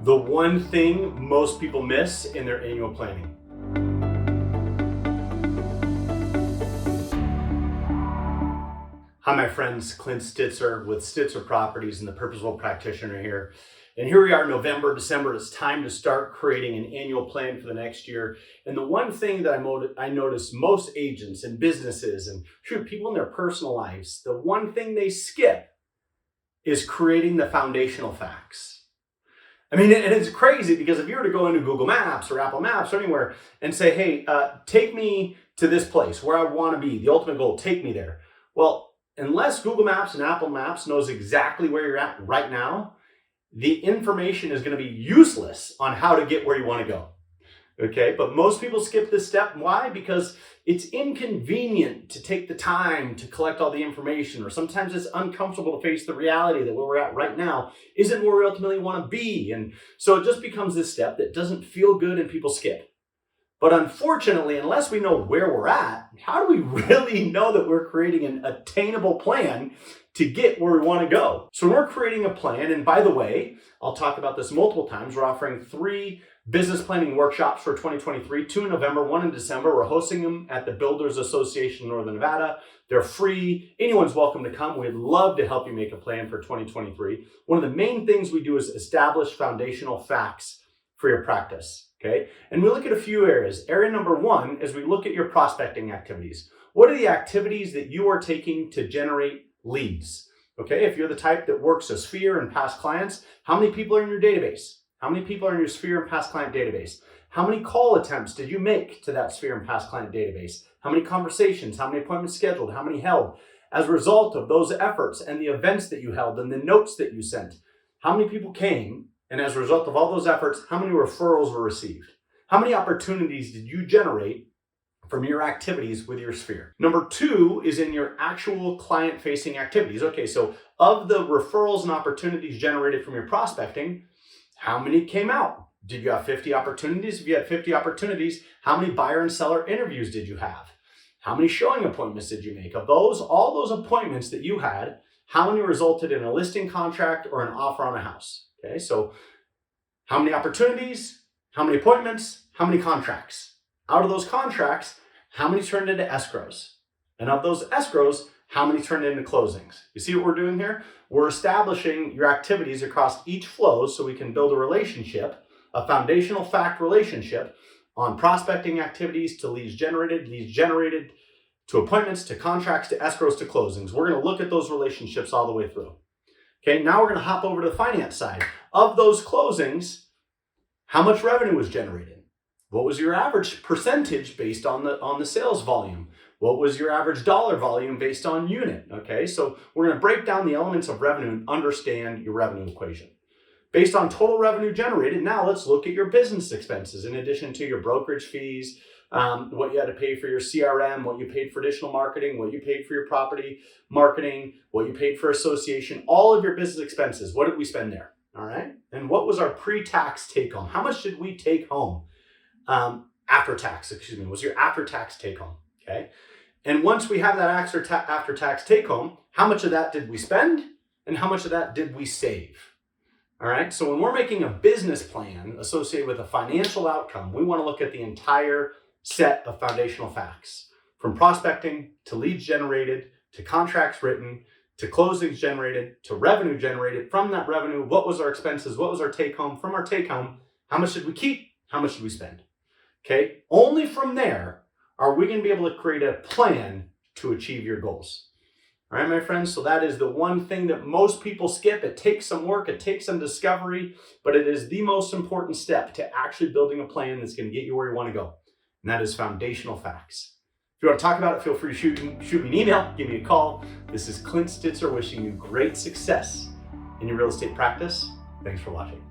The one thing most people miss in their annual planning. Hi, my friends, Clint Stitzer with Stitzer Properties and the Purposeful Practitioner here. And here we are, November, December. It's time to start creating an annual plan for the next year. And the one thing that I notice most agents and businesses and people in their personal lives, the one thing they skip is creating the foundational facts. I mean, and it's crazy because if you were to go into Google Maps or Apple Maps or anywhere and say, hey, take me to this place where I want to be, the ultimate goal, take me there. Well, unless Google Maps and Apple Maps knows exactly where you're at right now, the information is going to be useless on how to get where you want to go. Okay, but most people skip this step. Why? Because it's inconvenient to take the time to collect all the information, or sometimes it's uncomfortable to face the reality that where we're at right now isn't where we ultimately want to be. And so it just becomes this step that doesn't feel good and people skip. But unfortunately, unless we know where we're at, how do we really know that we're creating an attainable plan to get where we want to go? So when we're creating a plan, and by the way, I'll talk about this multiple times, we're offering 3 business planning workshops for 2023, 2 in November, 1 in December. We're hosting them at the Builders Association of Northern Nevada. They're free. Anyone's welcome to come. We'd love to help you make a plan for 2023. One of the main things we do is establish foundational facts for your practice. Okay, and we look at a few areas. Area number 1 is we look at your prospecting activities. What are the activities that you are taking to generate leads? Okay, if you're the type that works a sphere and past clients, how many people are in your database? How many people are in your sphere and past client database? How many call attempts did you make to that sphere and past client database? How many conversations? How many appointments scheduled? How many held? As a result of those efforts and the events that you held and the notes that you sent, how many people came? And as a result of all those efforts, how many referrals were received? How many opportunities did you generate from your activities with your sphere? Number 2 is in your actual client-facing activities. Okay, so of the referrals and opportunities generated from your prospecting, how many came out? Did you have 50 opportunities? If you had 50 opportunities, how many buyer and seller interviews did you have? How many showing appointments did you make? Of those, all those appointments that you had, how many resulted in a listing contract or an offer on a house? Okay, so how many opportunities, how many appointments, how many contracts? Out of those contracts, how many turned into escrows? And of those escrows, how many turned into closings? You see what we're doing here? We're establishing your activities across each flow so we can build a relationship, a foundational fact relationship on prospecting activities to leads generated to appointments, to contracts, to escrows, to closings. We're going to look at those relationships all the way through. Okay, now we're going to hop over to the finance side. Of those closings, how much revenue was generated? What was your average percentage based on the sales volume? What was your average dollar volume based on unit? Okay, so we're going to break down the elements of revenue and understand your revenue equation. Based on total revenue generated, now let's look at your business expenses in addition to your brokerage fees, what you had to pay for your CRM, what you paid for additional marketing, what you paid for your property marketing, what you paid for association, all of your business expenses. What did we spend there? All right. And what was our pre-tax take home? How much did we take home after tax? Was your after-tax take home? Okay. And once we have that after-tax take home, how much of that did we spend and how much of that did we save? All right. So when we're making a business plan associated with a financial outcome, we want to look at the entire set of foundational facts, from prospecting to leads generated, to contracts written, to closings generated, to revenue generated. From that revenue, what was our expenses? What was our take home? From our take home, how much did we keep? How much did we spend? Okay. Only from there are we going to be able to create a plan to achieve your goals. All right, my friends. So that is the one thing that most people skip. It takes some work. It takes some discovery, but it is the most important step to actually building a plan that's going to get you where you want to go. And that is foundational facts. If you want to talk about it, feel free to shoot me an email, give me a call. This is Clint Stitzer wishing you great success in your real estate practice. Thanks for watching.